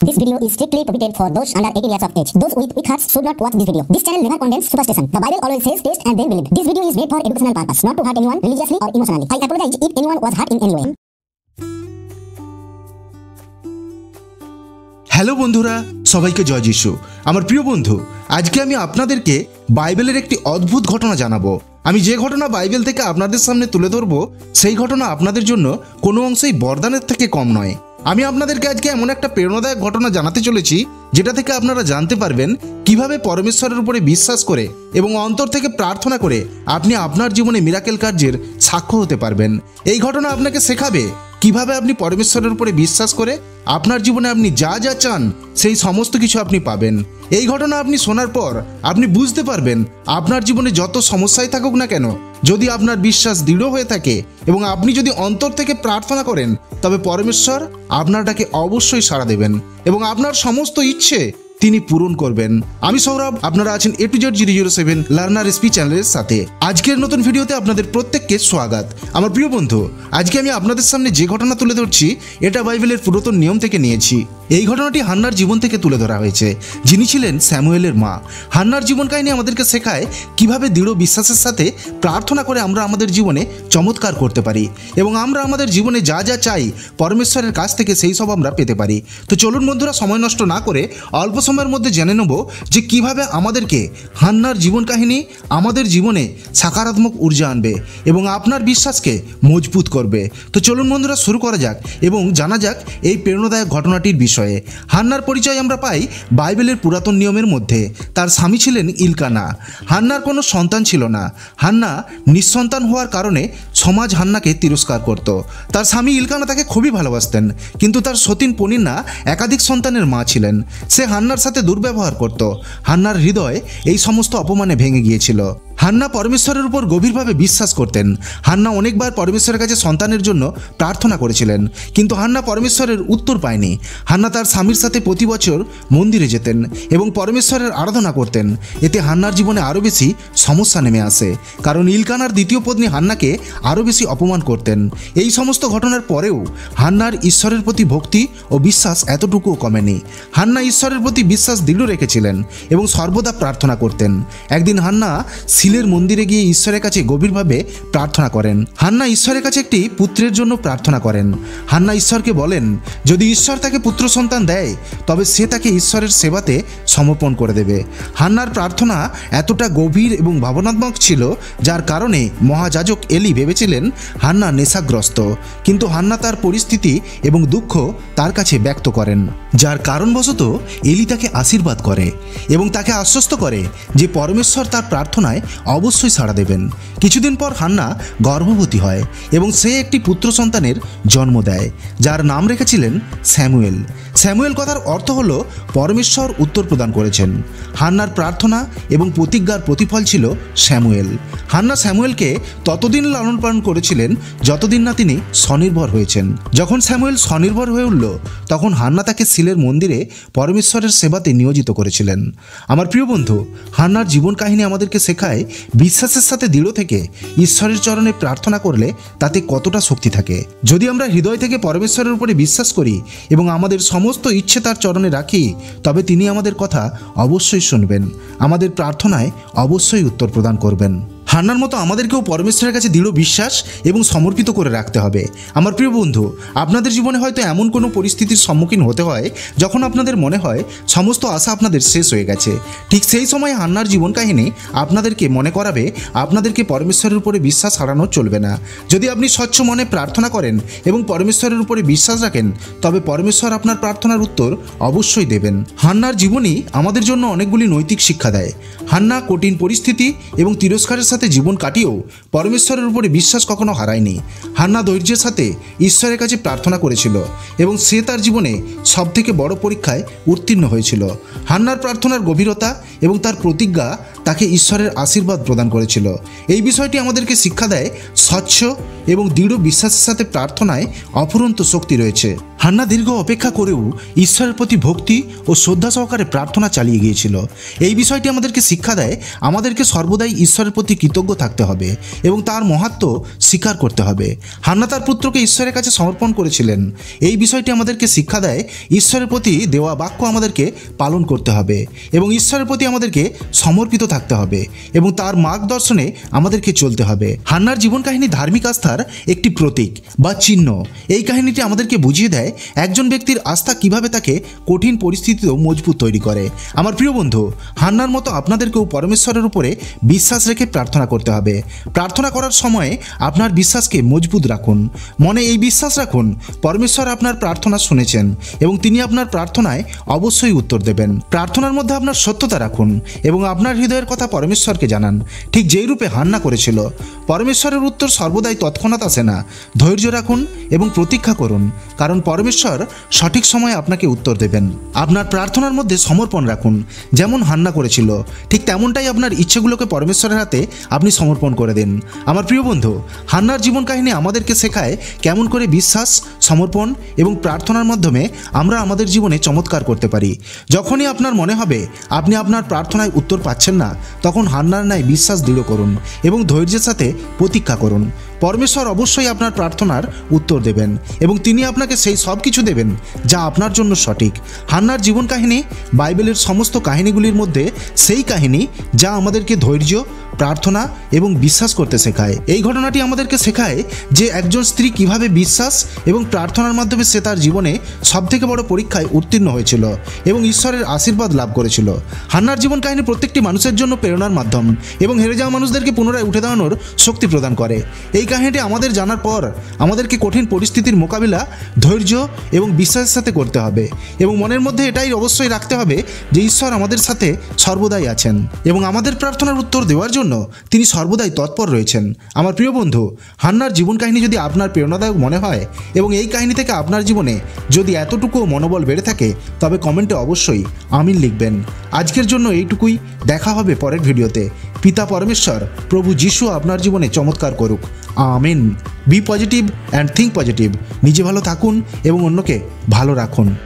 This video is strictly prohibited for those under 18 years of age. Those with weak hearts should not watch this video. This channel never condemns superstition. The Bible always says taste and then believe. This video is made for educational purpose, not to hurt anyone religiously or emotionally. I apologize if anyone was hurt in any way. Hello বন্ধুরা, সবাইকে জয় যিশু। আমার প্রিয় বন্ধু, আজকে আমি আপনাদেরকে বাইবেলের একটি অদ্ভুত ঘটনা জানাবো। আমি যে ঘটনা বাইবেল থেকে আপনাদের সামনে তুলে ধরবো, সেই ঘটনা আপনাদের জন্য কোনো অংশেই বরদানের থেকে কম নয়। আমি আপনাদেরকে আজকে এমন একটা প্রেরণাদায়ক ঘটনা জানাতে চলেছি, যেটা থেকে আপনারা জানতে পারবেন কিভাবে পরমেশ্বরের উপরে বিশ্বাস করে এবং অন্তর থেকে প্রার্থনা করে আপনি আপনার জীবনে মিরাকেল কার্যের সাক্ষ্য হতে পারবেন। এই ঘটনা আপনাকে শেখাবে কিভাবে আপনি পরমেশ্বরের উপরে বিশ্বাস করে আপনার জীবনে আপনি যা যা চান সেই সমস্ত কিছু আপনি পাবেন। এই ঘটনা আপনি শোনার পর আপনি বুঝতে পারবেন আপনার জীবনে যত সমস্যাই থাকুক না কেন, যদি আপনার বিশ্বাস দৃঢ় হয়ে থাকে এবং আপনি যদি অন্তর থেকে প্রার্থনা করেন, তবে পরমেশ্বর আপনারটাকে অবশ্যই সাড়া দেবেন এবং আপনার সমস্ত ইচ্ছে তিনি পূরণ করবেন। আমি সৌরভ, আপনারা আছেন A2Z007 লার্নার এসপি চ্যানেলের সাথে। আজকের নতুন ভিডিওতে আপনাদের প্রত্যেককে স্বাগত। আমার প্রিয় বন্ধু, আজকে আমি আপনাদের সামনে যে ঘটনা তুলে ধরছি, এটা বাইবেলের পুরাতন নিয়ম থেকে নিয়েছি। এই ঘটনাটি হান্নার জীবন থেকে তুলে ধরা হয়েছে, যিনি ছিলেন স্যামুয়েলের মা। হান্নার জীবন কাহিনী আমাদেরকে শেখায় কিভাবে দৃঢ় বিশ্বাসের সাথে প্রার্থনা করে আমরা আমাদের জীবনে চমৎকার করতে পারি এবং আমরা আমাদের জীবনে যা যা চাই পরমেশ্বরের কাছ থেকে সেই সব আমরা পেতে পারি। তো চলুন বন্ধুরা, সময় নষ্ট না করে অল্প সময়ের মধ্যে জেনে নেব যে কিভাবে আমাদেরকে হান্নার জীবন কাহিনী আমাদের জীবনে সকারাত্মক ঊর্জা আনবে এবং আপনার বিশ্বাসকে মজবুত করবে। তো চলুন বন্ধুরা, শুরু করা যাক এবং জানা যাক এই প্রেরণাদায়ক ঘটনাটির বিষয়ে। হান্নার পরিচয় আমরা পাই বাইবেলের পুরাতন নিয়মের মধ্যে। তার স্বামী ছিলেন ইলকানা। হান্নার কোনো সন্তান ছিল না। হান্না নিঃসন্তান হওয়ার কারণে সমাজ হান্নাকে তিরস্কার করত। তার স্বামী ইলকানা তাকে খুবই ভালোবাসতেন, কিন্তু তার সতীন পনিন্না একাধিক সন্তানের মা ছিলেন। সে হান্নার সাথে দুর্ব্যবহার করত। হান্নার হৃদয় এই সমস্ত অপমানে ভেঙে গিয়েছিল। হান্না পরমেশ্বরের উপর গভীরভাবে বিশ্বাস করতেন। হান্না অনেকবার পরমেশ্বরের কাছে সন্তানের জন্য প্রার্থনা করেছিলেন, কিন্তু হান্না পরমেশ্বরের উত্তর পায়নি। হান্না তার স্বামীর সাথে প্রতি বছর মন্দিরে যেতেন এবং পরমেশ্বরের আরাধনা করতেন। এতে হান্নার জীবনে আরও বেশি সমস্যা নেমে আসে, কারণ ইলকানার দ্বিতীয় পত্নী হান্নাকে আরও বেশি অপমান করতেন। এই সমস্ত ঘটনার পরেও হান্নার ঈশ্বরের প্রতি ভক্তি ও বিশ্বাস এতটুকুও কমেনি। হান্না ঈশ্বরের প্রতি বিশ্বাস দৃঢ় রেখেছিলেন এবং সর্বদা প্রার্থনা করতেন। একদিন হান্না সিলের মন্দিরে গিয়ে ঈশ্বরের কাছে গভীরভাবে প্রার্থনা করেন। হান্না ঈশ্বরের কাছে একটি পুত্রের জন্য প্রার্থনা করেন। হান্না ঈশ্বরকে বলেন, যদি ঈশ্বর তাকে পুত্র সন্তান দেয়, তবে সে তাকে ঈশ্বরের সেবাতে সমর্পণ করে দেবে। হান্নার প্রার্থনা এতটা গভীর এবং ভাবনাত্মক ছিল, যার কারণে মহাযাজক এলি ভেবেছিলেন হান্না নেশাগ্রস্ত। কিন্তু হান্না তার পরিস্থিতি এবং দুঃখ তার কাছে ব্যক্ত করেন, যার কারণবশত এলি তাকে আশীর্বাদ করে এবং তাকে আশ্বস্ত করে যে পরমেশ্বর তার প্রার্থনায় অবশ্যই সাড়া দেবেন। কিছুদিন পর হান্না গর্ভবতী হয় এবং সে একটি পুত্র সন্তানের জন্ম দেয়, যার নাম রেখেছিলেন স্যামুয়েল। স্যামুয়েল কথার অর্থ হল পরমেশ্বর উত্তর প্রদান করেছেন। হান্নার প্রার্থনা এবং প্রতিজ্ঞার প্রতিফল ছিল স্যামুয়েল। হান্না স্যামুয়েলকে ততদিন লালন পালন করেছিলেন যতদিন না তিনি স্বনির্ভর হয়েছেন। যখন স্যামুয়েল স্বনির্ভর হয়ে উঠল, তখন হান্না তাকে সিলের মন্দিরে পরমেশ্বরের সেবাতে নিয়োজিত করেছিলেন। আমার প্রিয় বন্ধু, হান্নার জীবন কাহিনী আমাদেরকে শেখায় বিশ্বাসের সাথে দৃঢ় থেকে ঈশ্বরের চরণে প্রার্থনা করলে তাতে কতটা শক্তি থাকে। যদি আমরা হৃদয় থেকে পরমেশ্বরের উপরে বিশ্বাস করি এবং আমাদের সমস্ত ইচ্ছে তার চরণে রাখি, তবে তিনি আমাদের কথা অবশ্যই শুনবেন, আমাদের প্রার্থনায় অবশ্যই উত্তর প্রদান করবেন। হান্নার মতো আমাদেরকেও পরমেশ্বরের কাছে দৃঢ় বিশ্বাস এবং সমর্পিত করে রাখতে হবে। আমার প্রিয় বন্ধু, আপনাদের জীবনে হয়তো এমন কোনো পরিস্থিতির সম্মুখীন হতে হয় যখন আপনাদের মনে হয় সমস্ত আশা আপনাদের শেষ হয়ে গেছে। ঠিক সেই সময় হান্নার জীবন কাহিনী আপনাদেরকে মনে করাবে আপনাদেরকে পরমেশ্বরের উপরে বিশ্বাস হারানো চলবে না। যদি আপনি স্বচ্ছ মনে প্রার্থনা করেন এবং পরমেশ্বরের উপরে বিশ্বাস রাখেন, তবে পরমেশ্বর আপনার প্রার্থনার উত্তর অবশ্যই দেবেন। হান্নার জীবনই আমাদের জন্য অনেকগুলি নৈতিক শিক্ষা দেয়। হান্না কঠিন পরিস্থিতি এবং তিরস্কারের সাথে জীবন কাটিয়েও পরমেশ্বরের উপরে বিশ্বাস কখনো হারায়নি। হান্না ধৈর্যের সাথে ঈশ্বরের কাছে প্রার্থনা করেছিল এবং সে তার জীবনে সবথেকে বড় পরীক্ষায় উত্তীর্ণ হয়েছিল। হান্নার প্রার্থনার গভীরতা এবং তার প্রতিজ্ঞা তাকে ঈশ্বরের আশীর্বাদ প্রদান করেছিল। এই বিষয়টি আমাদেরকে শিক্ষা দেয় স্বচ্ছ এবং দৃঢ় বিশ্বাসের সাথে প্রার্থনায় অফুরন্ত শক্তি রয়েছে। হান্না দীর্ঘ অপেক্ষা করেও ঈশ্বরের প্রতি ভক্তি ও শ্রদ্ধা সহকারে প্রার্থনা চালিয়ে গিয়েছিল। এই বিষয়টি আমাদেরকে শিক্ষা দেয় আমাদেরকে সর্বদাই ঈশ্বরের প্রতি কৃতজ্ঞ থাকতে হবে এবং তার মহাত্ম্য স্বীকার করতে হবে। হান্না তার পুত্রকে ঈশ্বরের কাছে সমর্পণ করেছিলেন। এই বিষয়টি আমাদেরকে শিক্ষা দেয় ঈশ্বরের প্রতি দেওয়া বাক্য আমাদেরকে পালন করতে হবে এবং ঈশ্বরের প্রতি আমাদেরকে সমর্পিত থাকতে হবে এবং তার মার্গদর্শনে আমাদেরকে চলতে হবে। হান্নার জীবন কাহিনী ধার্মিক আস্থার একটি প্রতীক বা চিহ্ন। এই কাহিনীটি আমাদেরকে বুঝিয়ে দেয় একজন ব্যক্তির আস্থা কিভাবে তাকে কঠিন পরিস্থিতিতেও মজবুত তৈরি করে। আমার প্রিয় বন্ধু, হান্নার মতো আপনাদেরকেও পরমেশ্বরের উপরে বিশ্বাস রেখে প্রার্থনা করতে হবে। প্রার্থনা করার সময়ে আপনার বিশ্বাসকে মজবুত রাখুন। মনে এই বিশ্বাস রাখুন, পরমেশ্বর আপনার প্রার্থনা শুনেছেন এবং তিনি আপনার প্রার্থনায় অবশ্যই উত্তর দেবেন। প্রার্থনার মধ্যে আপনার সত্যতা রাখুন এবং আপনার হৃদয়ের কথা পরমেশ্বরকে জানান, ঠিক যেই রূপে হান্না করেছিল। পরমেশ্বরের উত্তর সর্বদাই তৎক্ষণাৎ আসে না। ধৈর্য রাখুন এবং প্রতীক্ষা করুন, কারণ পরমেশ্বর সঠিক সময়ে আপনাকে উত্তর দেবেন। আপনার প্রার্থনার মধ্যে সমর্পণ রাখুন, যেমন হান্না করেছিল ঠিক তেমনটাই আপনার ইচ্ছেগুলোকে পরমেশ্বরের হাতে আপনি সমর্পণ করে দিন। আমার প্রিয় বন্ধু, হান্নার জীবন কাহিনী আমাদেরকে শেখায় কেমন করে বিশ্বাস, সমর্পণ এবং প্রার্থনার মাধ্যমে আমরা আমাদের জীবনে চমৎকার করতে পারি। যখনই আপনার মনে হবে আপনি আপনার প্রার্থনায় উত্তর পাচ্ছেন না, তখন হান্নার ন্যায় বিশ্বাস দৃঢ় করুন এবং ধৈর্যের সাথে প্রতীক্ষা করুন। পরমেশ্বর অবশ্যই আপনার প্রার্থনার উত্তর দেবেন এবং তিনি আপনাকে সেই সব কিছু দেবেন যা আপনার জন্য সঠিক। হান্নার জীবন কাহিনী বাইবেলের সমস্ত কাহিনীগুলির মধ্যে সেই কাহিনী যা আমাদেরকে ধৈর্য, প্রার্থনা এবং বিশ্বাস করতে শেখায়। এই ঘটনাটি আমাদেরকে শেখায় যে একজন স্ত্রী কিভাবে বিশ্বাস এবং প্রার্থনার মাধ্যমে সে তার জীবনে সবথেকে বড় পরীক্ষায় উত্তীর্ণ হয়েছিল এবং ঈশ্বরের আশীর্বাদ লাভ করেছিল। হান্নার জীবন কাহিনী প্রত্যেকটি মানুষের জন্য প্রেরণার মাধ্যম এবং হেরে যাওয়া মানুষদেরকে পুনরায় উঠে দাঁড়ানোর শক্তি প্রদান করে। এই কাহিনীটি আমাদের জানার পর আমাদেরকে কঠিন পরিস্থিতির মোকাবিলা ধৈর্য এবং বিশ্বাসের সাথে করতে হবে এবং মনের মধ্যে এটাই অবশ্যই রাখতে হবে যে ঈশ্বর আমাদের সাথে সর্বদাই আছেন এবং আমাদের প্রার্থনার উত্তর দেওয়ার জন্য তিনি সর্বদাই তৎপর রয়েছেন। আমার প্রিয় বন্ধু, হান্নার জীবন কাহিনী যদি আপনার প্রেরণাদায়ক মনে হয় এবং এই কাহিনী থেকে আপনার জীবনে যদি এতটুকু মনোবল বেড়ে থাকে, তবে কমেন্টে অবশ্যই আমিন লিখবেন। আজকের জন্য এইটুকুই। দেখা হবে পরের ভিডিওতে। পিতা পরমেশ্বর, প্রভু যিশু আপনার জীবনে চমৎকার করুক। আমিন। Be positive and think positive. নিজে ভালো থাকুন এবং অন্যকে ভালো রাখুন।